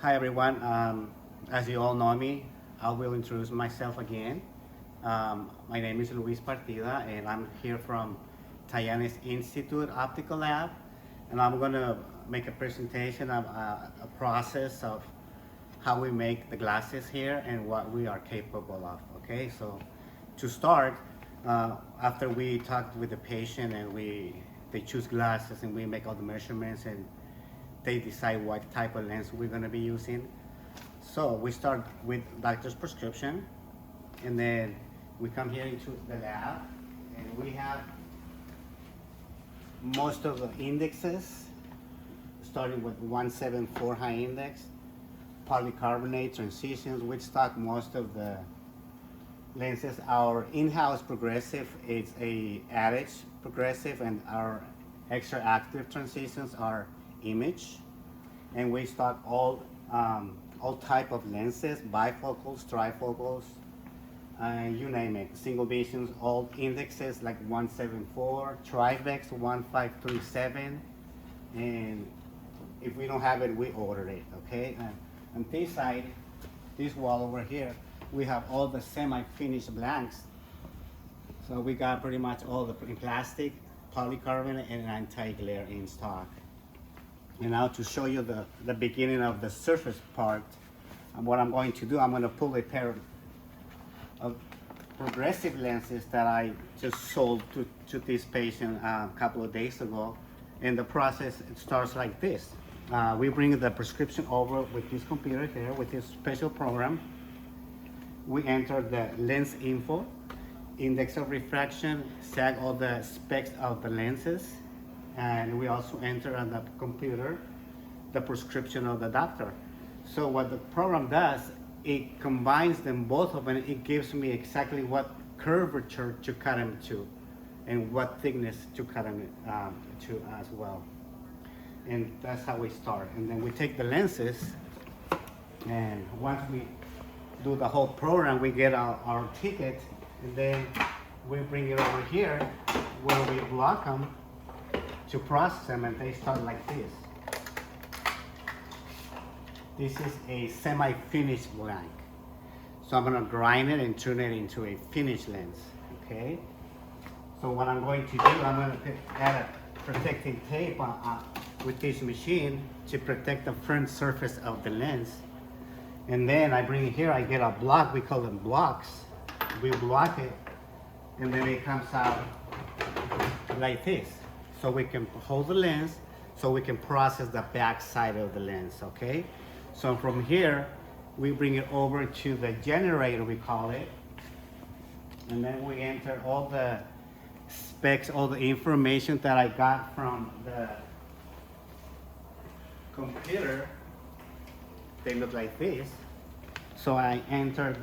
Hi everyone. As you all know me, I will introduce myself again. My name is Luis Partida, and I'm here from Tayani's Institute Optical Lab, and I'm going to make a presentation of a process of how we make the glasses here and what we are capable of. Okay, so to start, after we talk with the patient and they choose glasses and we make all the measurements and they decide what type of lens we're going to be using. So we start with doctor's prescription, and then we come here into the lab, and we have most of the indexes, starting with 174 high index, polycarbonate transitions. We stock most of the lenses. Our in-house progressive is a adage progressive, and our extra active transitions are image, and we stock all type of lenses, bifocals, trifocals, you name it, single visions, all indexes like 174, Trivex 1537, and if we don't have it, we order it. Okay, and on this side, this wall over here, we have all the semi-finished blanks. So we got pretty much all the in plastic, polycarbonate, and anti-glare in stock. And now to show you the beginning of the surface part, what I'm going to do, I'm going to pull a pair of progressive lenses that I just sold to this patient a couple of days ago. And the process, it starts like this. We bring the prescription over with this computer here, with this special program. We enter the lens info, index of refraction, sag all the specs of the lenses, and we also enter on the computer the prescription of the doctor. So what the program does, it combines them both of them. It gives me exactly what curvature to cut them to and what thickness to cut them to as well. And that's how we start. And then we take the lenses, and once we do the whole program, we get our ticket, and then we bring it over here where we block them to process them, and they start like this. This is a semi-finished blank. So I'm gonna grind it and turn it into a finished lens, okay? So what I'm going to do, I'm gonna add a protecting tape with this machine to protect the front surface of the lens. And then I bring it here, I get a block, we call them blocks. We block it, and then it comes out like this. So we can hold the lens, so we can process the back side of the lens, okay? So from here, we bring it over to the generator, we call it, and then we enter all the specs, all the information that I got from the computer. They look like this. So I enter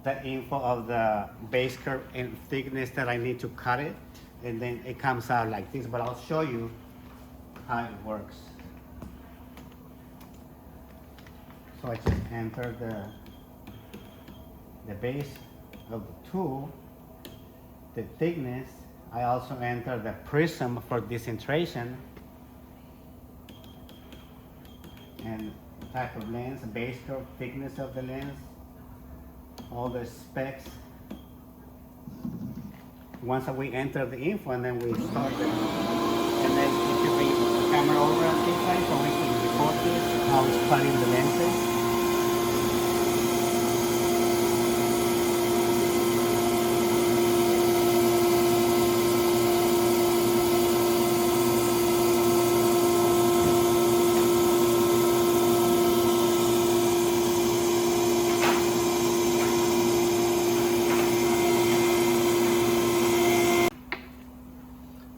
the info of the base curve and thickness that I need to cut it, and then it comes out like this, but I'll show you how it works. So I just enter the base of the tool, the thickness. I also enter the prism for concentration, and type of lens, base curve, thickness of the lens, all the specs. Once we enter the info, and then we start it, and then if you bring the camera over on this side so we can record this, how it's cutting the lenses.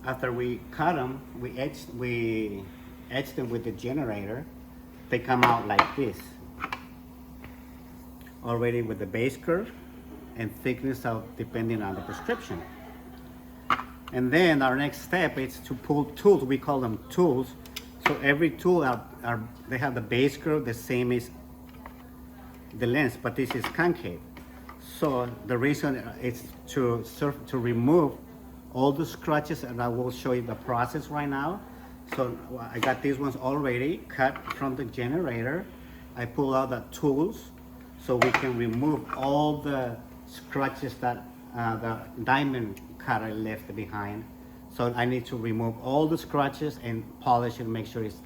After we cut them, we etch them with the generator. They come out like this, already with the base curve and thickness of depending on the prescription. And then our next step is to pull tools. We call them tools. So every tool they have the base curve the same as the lens, but this is concave. So the reason is to remove all the scratches, and I will show you the process right now. So I got these ones already cut from the generator. I pull out the tools so we can remove all the scratches that the diamond cutter left behind. So I need to remove all the scratches and polish it and make sure it's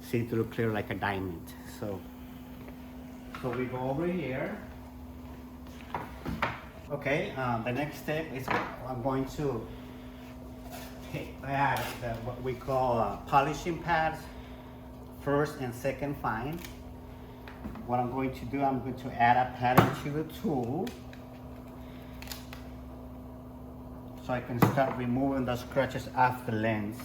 see-through clear like a diamond. So we go over here. Okay, the next step is I'm going to add what we call polishing pads, first and second fine. What I'm going to do, I'm going to add a pattern to the tool so I can start removing the scratches off the lens.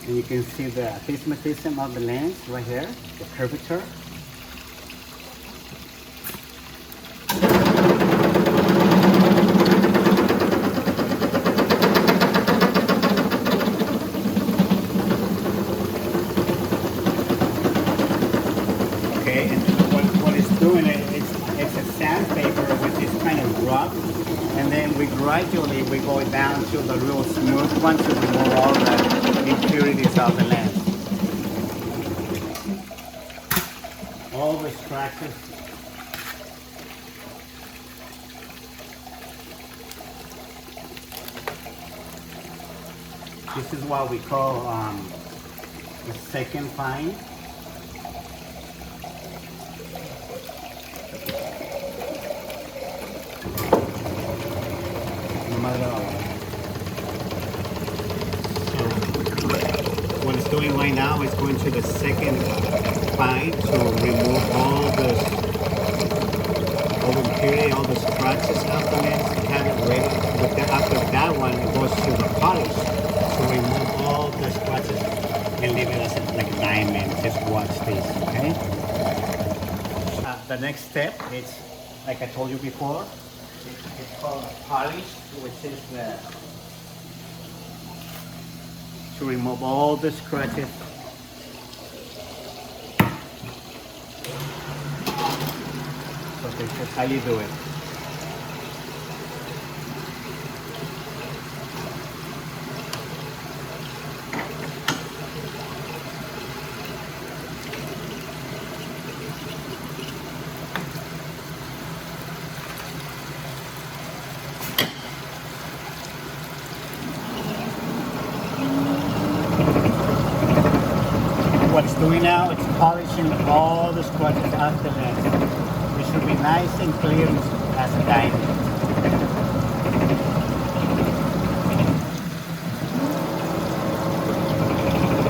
And you can see the astigmatism of the lens right here, the curvature. Okay, and what it's doing, it's a sandpaper which is kind of rough, and then we gradually go down to the real smooth one to remove all the impurities of the lens. All the scratches. This is what we call the second fine. What it's doing right now is going to the second fine to remove all the impurity, all the scratches off the lens, and have it ready. But then after that one, it goes to the polish to remove all the scratches and leave it as like a diamond. Just watch this, okay? The next step is, like I told you before, it's called a polish, which is to remove all the scratches. So this is how you do it. What it's doing now, it's polishing all the scratches off the lens. It should be nice and clear as a diamond.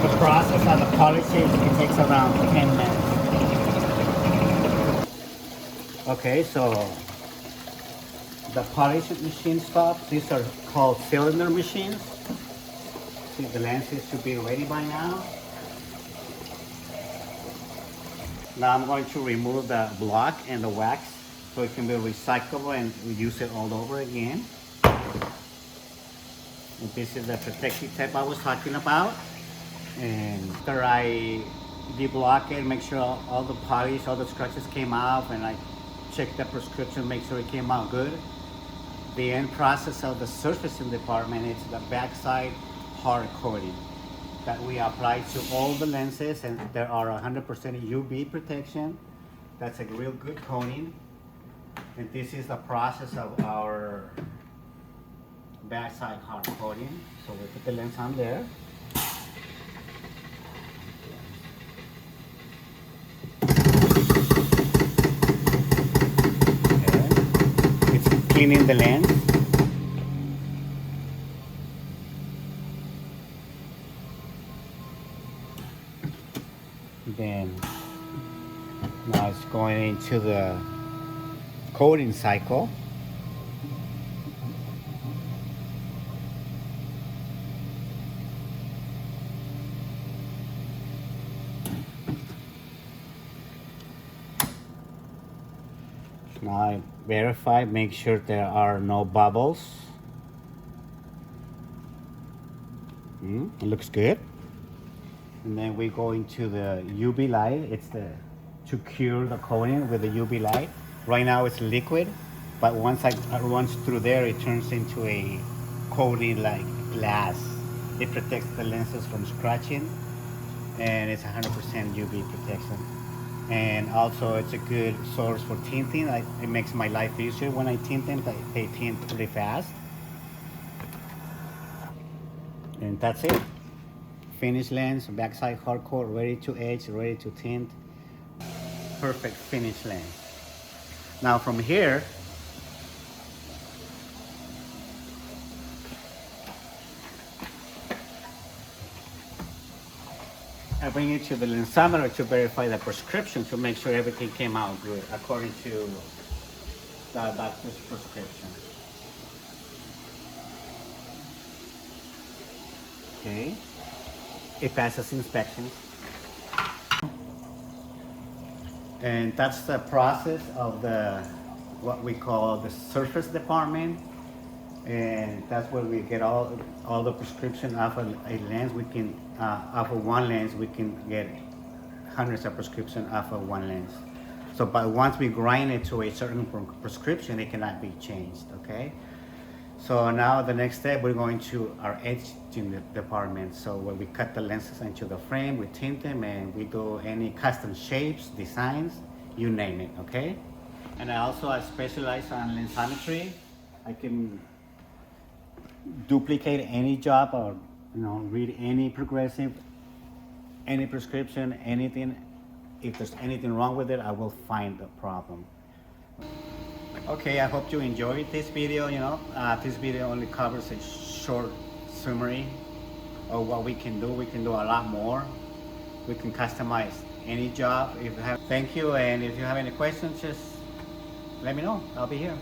The process of the polishing, it takes around 10 minutes. Okay, so the polishing machine stops. These are called cylinder machines. See, the lenses should be ready by now. Now I'm going to remove the block and the wax so it can be recyclable and we use it all over again. And this is the protective tape I was talking about. And after I deblock it, make sure all the polish, all the scratches came out, and I check the prescription, make sure it came out good. The end process of the surfacing department is the backside hard coating that we apply to all the lenses, and there are 100% UV protection. That's a real good coating. And this is the process of our backside hard coating. So we put the lens on there. Okay. It's cleaning the lens. Then now it's going into the coating cycle. Now I verify, make sure there are no bubbles. It looks good. And then we go into the UV light. It's to cure the coating with the UV light. Right now it's liquid, but once it runs through there, it turns into a coating like glass. It protects the lenses from scratching, and it's 100% UV protection. And also it's a good source for tinting. It makes my life easier when I tint them. They tint pretty fast. And that's it. Finished lens, backside hardcore, ready to etch, ready to tint. Perfect finished lens. Now from here, I bring it to the lensometer to verify the prescription to make sure everything came out good according to the doctor's prescription. Okay, it passes inspections. And that's the process of what we call the surface department. And that's where we get all the prescription off of a lens. We can, off of one lens, we can get hundreds of prescription off of one lens. So, but once we grind it to a certain prescription, it cannot be changed, okay? So now the next step, we're going to our etching department. So where we cut the lenses into the frame, we tint them, and we do any custom shapes, designs, you name it, okay? And I specialize on lensometry. I can duplicate any job, or read any progressive, any prescription, anything. If there's anything wrong with it, I will find the problem. Okay, I hope you enjoyed this video. This video only covers a short summary of what we can do. We can do a lot more. We can customize any job. Thank you, and if you have any questions, just let me know. I'll be here.